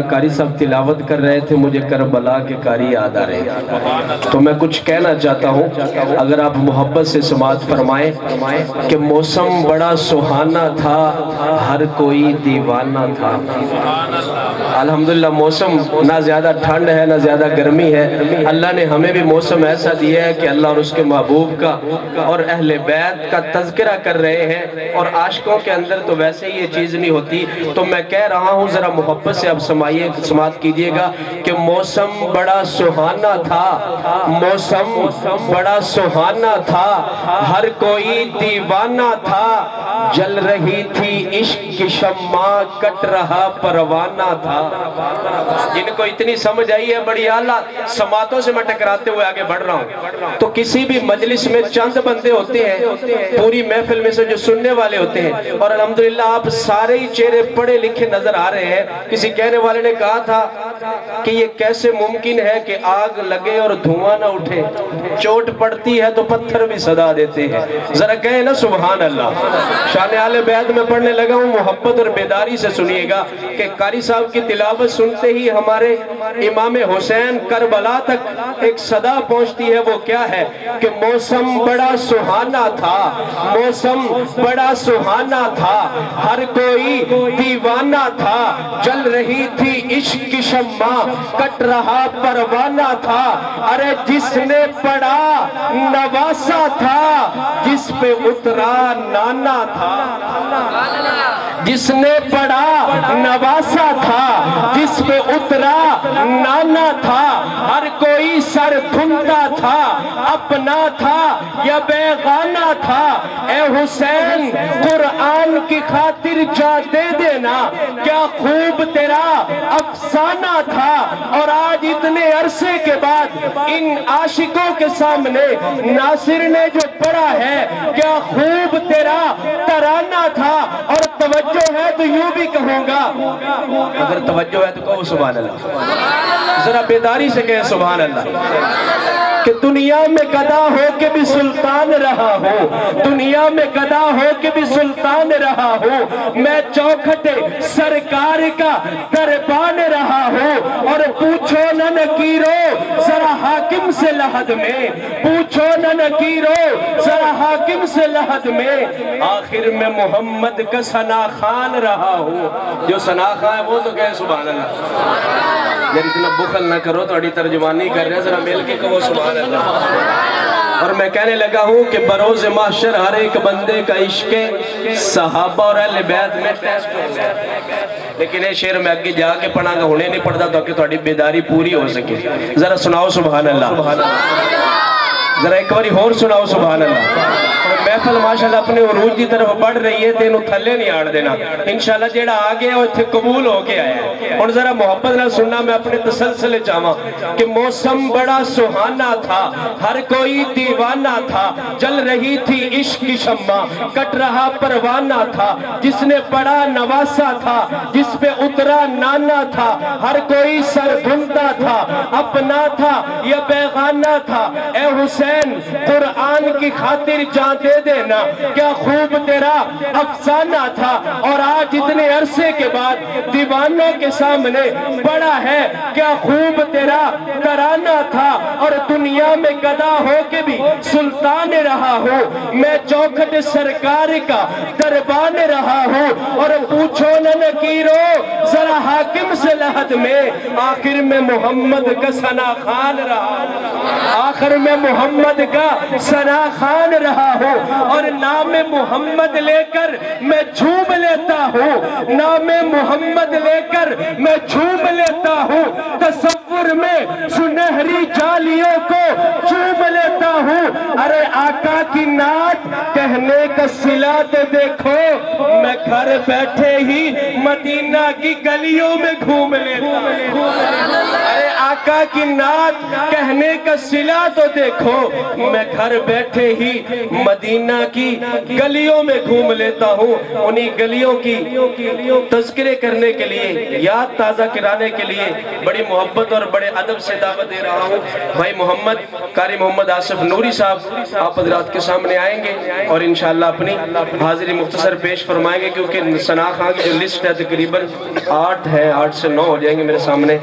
कारी साहब तिलावत कर रहे थे, मुझे करबला के कारी याद आ रहे थे, तो मैं कुछ कहना चाहता हूँ। अगर आप मोहब्बत से समाअत फरमाएं कि मौसम बड़ा सुहाना था, हर कोई दीवाना था। अल्हम्दुलिल्लाह मौसम ना ज़्यादा ठंड है ना ज़्यादा गर्मी है। अल्लाह ने हमें भी मौसम ऐसा दिया है कि अल्लाह और उसके महबूब का और अहले बैत का तज़किरा कर रहे हैं, और आशिकों के अंदर तो वैसे ही ये चीज़ नहीं होती। तो मैं कह रहा हूँ ज़रा मोहब्बत से अब समाअत कीजिएगा कि मौसम बड़ा सुहाना था, मौसम बड़ा सुहाना था, हर कोई दीवाना था, जल रही थी इश्क की शम्मा, कट रहा परवाना था। जिनको इतनी समझ आई है बड़ी आला समातों से मैं टकराते हुए आगे बढ़ रहा हूँ। तो किसी भी मजलिस में चंद बंदे होते हैं, पूरी महफिल में से जो सुनने वाले होते हैं, और अल्हम्दुलिल्लाह आप सारे ही चेहरे पढ़े लिखे नजर आ रहे हैं। किसी कहने वाले ने कहा था कि ये कैसे मुमकिन है कि आग लगे और धुआं ना उठे, चोट पड़ती है तो पत्थर भी सदा देते हैं। जरा कहे ना सुभान अल्लाह। शान आले बैत में पढ़ने लगा हूँ, मोहब्बत और बेदारी से सुनिएगा कि कारी साहब की तिलावत सुनते ही हमारे इमाम हुसैन करबला तक एक सदा पहुंचती है। वो क्या है कि मौसम बड़ा सुहाना था, मौसम बड़ा सुहाना था, हर कोई दीवाना था, जल रही थी इश्क की शम्मा, कट रहा परवाना था। अरे जिसने पढ़ा नवासा था, जिस पे उतरा नाना था। जिसने पढ़ा नवासा था, जिस पे उतरा नाना था, हर कोई सर धुंधा था, अपना था या बेगाना था। ए हुसैन कुरान की खातिर जा दे देना, क्या खूब तेरा अफसाना था। और आज इतने अरसे के बाद इन आशिकों के सामने नासिर ने जो पढ़ा है, क्या खूब तेरा तराना था। और तवज्जो है तो यूं भी कहूंगा, अगर तवज्जो है तो कहो सुभान अल्लाह। जरा बेदारी से कहे सुभान अल्लाह। कि दुनिया में गदा हो के भी सुल्तान रहा हूँ, दुनिया में गदा हो के भी सुल्तान रहा हूँ, मैं चौखटे सरकार का दरबान रहा हूँ। और पूछो न नकीरो जरा हाकिम से लहद में, पूछो न नकीरो जरा हाकिम से लहद में, आखिर में मोहम्मद का सना खान रहा हूँ। जो सना खान है वो तो कहे सुभान अल्लाह। यार इतना बुखल ना करो, थोड़ी तर्जुमानी कर रहे हैं, जरा मिल के कहो सुभान अल्लाह। और मैं कहने लगा हूँ कि बरोज़ महशर हर एक बंदे का इश्क़ सहाबा और अहले बैत में टेस्ट होता है। लेकिन ये शेर मैं आगे जाके पढ़ांगा, हुणे नहीं पढ़ता ताकि थोड़ी बेदारी पूरी हो सके। जरा सुनाओ सुभान अल्लाह, जरा एक बारी होर सुनाओ सुभान अल्लाह। महफल माशाअल्लाह अपने उरूज की तरफ बढ़ रही है, तेनू थले नहीं आण देना इंशाअल्लाह। जेड़ा आ गया वो इत्थे कबूल होके आया है। हुण जरा मोहब्बत नाल सुनना, मैं अपने तसलसल चाहवां कि मौसम बड़ा सुहाना था, हर कोई दीवाना था, जल रही थी इश्क की शम्मा, कट रहा परवाना था, जिसने पढ़ा नवासा था, जिस पे उतरा नाना था, हर कोई सर धुंधा था, अपना था या बेगाना था। ए हुसैन कुरान की खातिर जान दे देना, क्या खूब तेरा अफसाना था। और आज इतने अरसे के बाद दीवानों के सामने पड़ा है, क्या खूब तेरा तराना था। और दुनिया में गदा हो के भी सुल्तान रहा हूँ, मैं चौखट सरकार का दरबान रहा हूँ। और पूछो न नकीरो जरा हाकिम से लहद में, आखिर में मोहम्मद का सना खान रहा, आखिर में मोहम्मद का सना खान रहा हूँ। और नाम मोहम्मद लेकर मैं झूम लेता हूँ, नाम मोहम्मद लेकर मैं झूम लेता हूँ, तसव्वुर में सुनहरी जालियों को चूम लेता हूँ। अरे आका की नात कहने का सिला तो देखो, मैं घर बैठे ही मदीना की गलियों में घूम लेता हूँ। अरे آقا کی نعت کہنے کا صلہ تو دیکھو، میں گھر بیٹھے ہی مدینہ کی گلیوں میں گھوم لیتا ہوں، انہی گلیوں کی تذکرے کرنے کے لیے، یاد تازہ کرانے کے لیے بڑی محبت اور بڑے ادب سے دعوت دے رہا ہوں۔ بھائی محمد، قاری محمد آصف نوری صاحب آپ حضرات کے سامنے آئیں گے اور انشاءاللہ اپنی حاضری مختصر پیش فرمائیں گے، کیونکہ ثنا خان کی جو لسٹ ہے تقریباً 8 ہے، 8 سے 9 ہو جائیں گے میرے سامنے۔